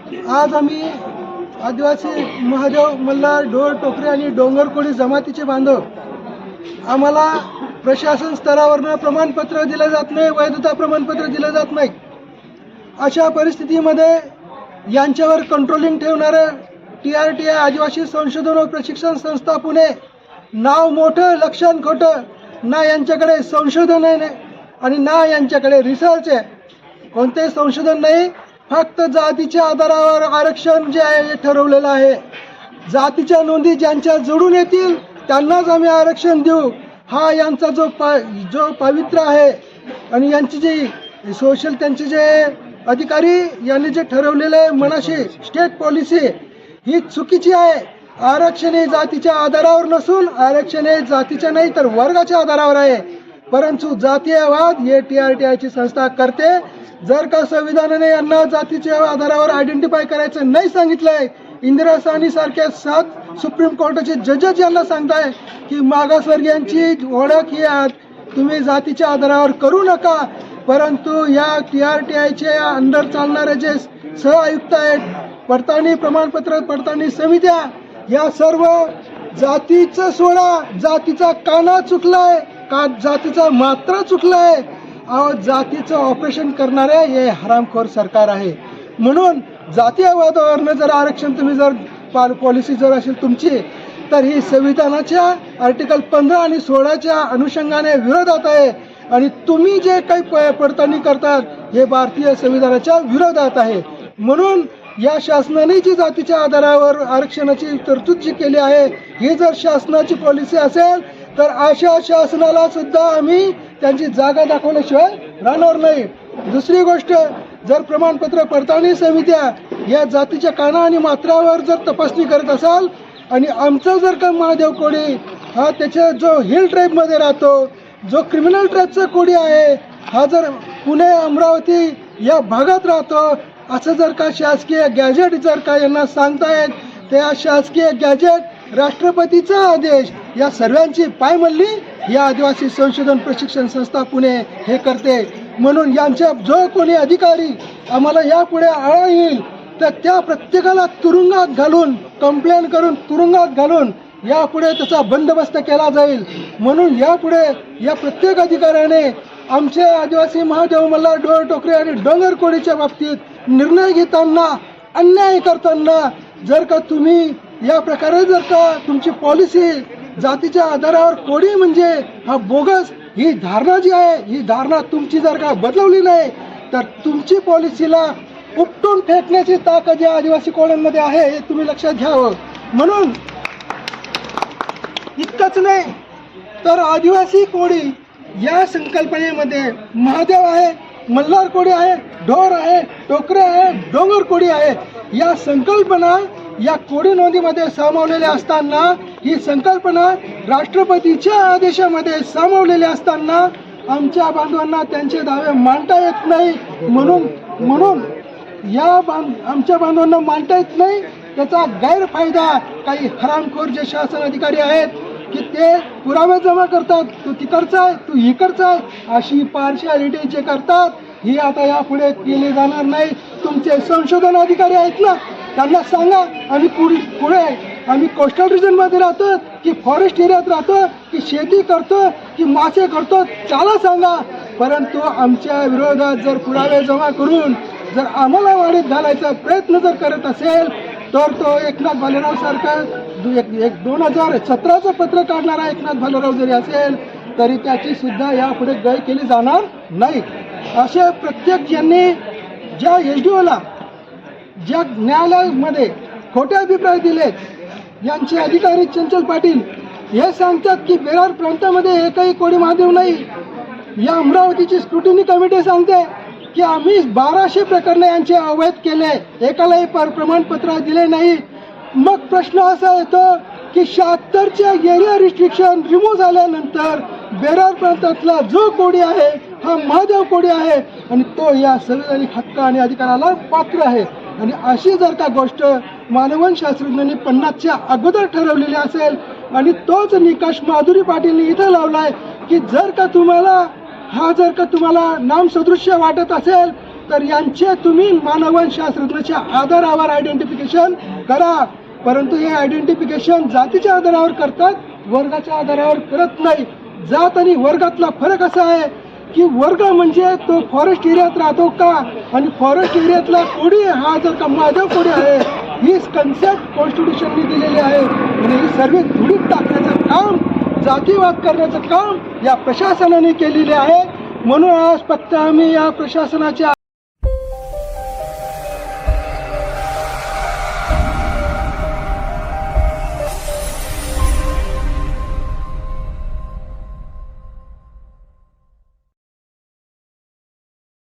आज आम्ही आदिवासी महादेव मल्हार ढोर टोकरे आणि डोंगरकोळी जमातीचे बांधव आम्हाला प्रशासन स्तरावरनं प्रमाणपत्र दिलं जात नाही, वैधता प्रमाणपत्र दिलं जात नाही। अशा परिस्थितीमध्ये यांच्यावर कंट्रोलिंग ठेवणारं TRTI आदिवासी संशोधन व प्रशिक्षण संस्था पुणे नाव मोठं लक्षण खोटं, ना यांच्याकडे संशोधन आहे आणि ना यांच्याकडे रिसर्च आहे, कोणतेही संशोधन नाही। फक्त जातीच्या आधारावर आरक्षण जे आहे हे ठरवलेलं आहे। जातीच्या नोंदी ज्यांच्या जोडून येतील त्यांनाच आम्ही आरक्षण देऊ, हा यांचा जो पवित्र आहे। आणि यांची जी त्यांचे जे अधिकारी यांनी जे ठरवलेलं आहे मनाशी स्टेट पॉलिसी ही चुकीची आहे। आरक्षण हे जातीच्या आधारावर नसून आरक्षण हे जातीच्या नाही तर वर्गाच्या आधारावर आहे। परंतु जातीयवाद हे TRTIची संस्था करते। जर का संविधानाने यांना जातीच्या आधारावर आयडेंटिफाय करायचं नाही सांगितलंय, इंदिरा साहनी सारख्या 7 सुप्रीम कोर्टाचे जजेस यांना सांगताय की मागासवर्गीयांची ओळख ही तुम्ही जातीच्या आधारावर करू नका। परंतु या TRTIचे अंडर चालणारे जे सह आयुक्त आहेत, पडताळणी प्रमाणपत्र पडताळणी समित्या, या सर्व जातीचं सोडा, जातीचा काना चुकलाय का जातीचा मात्रा चुकलाय, जातीचं ऑपरेशन करणारे हे हरामखोर सरकार आहे। म्हणून जातीयवादावरनं जर आरक्षण तुम्ही जर पॉलिसी जर असेल तुमची, तर ही संविधानाच्या आर्टिकल 15 आणि 16च्या अनुषंगाने विरोधात आहे आणि तुम्ही जे काही पडताळणी करतात हे भारतीय संविधानाच्या विरोधात आहे। म्हणून या शासनाने जी जातीच्या आधारावर आरक्षणाची तरतूद जी केली आहे ही जर शासनाची पॉलिसी असेल तर अशा शासनाला सुद्धा आम्ही त्यांची जागा दाखवल्याशिवाय राहणार नाही। दुसरी गोष्ट, जर प्रमाणपत्र पडताळणी समित्या या जातीच्या काना आणि मात्रावर जर तपासणी करत असाल आणि आमचा जर का महादेव कोळी हा त्याच्या जो हिल ट्राईबमध्ये राहतो, जो क्रिमिनल ट्राईबचा कोळी आहे, हा जर पुणे अमरावती या भागात राहतो, असं जर का शासकीय गॅजेट जर का यांना सांगतायत, त्या शासकीय गॅजेट राष्ट्रपतीचा आदेश या सर्वांची पायमल्ली या आदिवासी संशोधन प्रशिक्षण संस्था पुणे हे करते। म्हणून यांच्या जो कोणी अधिकारी आम्हाला यापुढे आळा येईल तर त्या प्रत्येकाला तुरुंगात घालून कंप्लेंट करून तुरुंगात घालून यापुढे त्याचा बंदोबस्त केला जाईल। म्हणून यापुढे या प्रत्येक अधिकाऱ्याने आमच्या आदिवासी महादेव मल्हार ढोर टोकरे आणि डोंगरकोळीच्या बाबतीत निर्णय घेताना, अन्याय करताना जर का तुम्ही या प्रकारे जर का तुमची पॉलिसी जातीच्या आधारावर कोळी म्हणजे हा बोगस, ही धारणा जी आहे ही धारणा तुमची जर का बदलवली नाही तर तुमची पॉलिसीला उपटून फेकण्याची ताकद या आदिवासी कोळ्यांमध्ये आहे, हे तुम्ही लक्षात घ्यावं। म्हणून इतकंच नाही तर आदिवासी कोळी या संकल्पनेमध्ये महादेव आहे, मल्हार कोळी आहे, ढोर आहे, टोकरे आहे, डोंगर कोळी आहे, या संकल्पना या कोळी नोंदीमध्ये सामावलेल्या असताना, ही संकल्पना राष्ट्रपतीच्या आदेशामध्ये सामावलेल्या असताना आमच्या बांधवांना त्यांचे दावे मांडता येत नाही। म्हणून आमच्या बांधवांना मांडता येत नाही, त्याचा गैरफायदा काही हरामखोर जे शासन अधिकारी आहेत की ते पुरावे जमा करतात, तू तिकडचा आहे तू इकडचा आहे अशी पार्शियालिटी जे करतात ही आता यापुढे केली जाणार नाही। तुमचे संशोधन अधिकारी आहेत ना, त्यांना सांगा आम्ही पुढे आम्ही कोस्टल रिजनमध्ये राहतो की फॉरेस्ट एरियात राहतो की शेती करतो की मासे करतो, त्याला सांगा। परंतु आमच्या विरोधात जर पुरावे जमा करून जर आम्हाला वाढीत घालायचा प्रयत्न जर करत असेल तर तो एकनाथ भालेराव सारखा 2017चं पत्र काढणारा एकनाथ भालेराव जरी असेल तरी त्याची सुद्धा यापुढे गय केली जाणार नाही। असे प्रत्येक यांनी ज्या SDOला ज्या न्यायालयामध्ये खोटे अभिप्राय दिलेत, यांचे अधिकारी चंचल पाटील हे सांगतात की बेरार प्रांतामध्ये एकही कोळी महादेव नाही। या अमरावतीची स्क्रुटिनी कमिटी सांगते की आम्ही 1200 प्रकरणे यांचे अवैध केले, एकालाही प्रमाणपत्र दिले नाही। मग प्रश्न असा येतो की 76च्या एरिया रिस्ट्रिक्शन रिमूव्ह झाल्यानंतर बेरार प्रांतातला जो कोळी आहे हा महादेव कोळी आहे आणि तो या संवैधानिक हक्क आणि अधिकाराला पात्र आहे। आणि अशी जर का गोष्ट मानववन शास्त्रज्ञांनी 50च्या अगोदर ठरवलेली असेल आणि तोच निकष माधुरी पाटीलने इथं लावलाय की जर का तुम्हाला नामसदृश्य वाटत असेल तर यांचे तुम्ही मानवशास्त्रज्ञाच्या आधारावर आयडेंटिफिकेशन करा. परंतु हे आयडेंटिफिकेशन जातीच्या आधारावर करतात, वर्गाच्या आधारावर करत नाही. जात आणि वर्गातला फरक असा आहे की वर्ग म्हणजे तो फॉरेस्ट एरियात राहतो का, आणि फॉरेस्ट एरियातला कोडी हा जर का महादेव कोडी आहे, ही कन्सेप्ट कॉन्स्टिट्यूशनने दिलेली आहे. आणि ही सर्व धुडीत टाकण्याचं काम, जातीवाद करण्याचं काम या प्रशासनाने केलेले आहे. म्हणून आज फक्त आम्ही या प्रशासनाच्या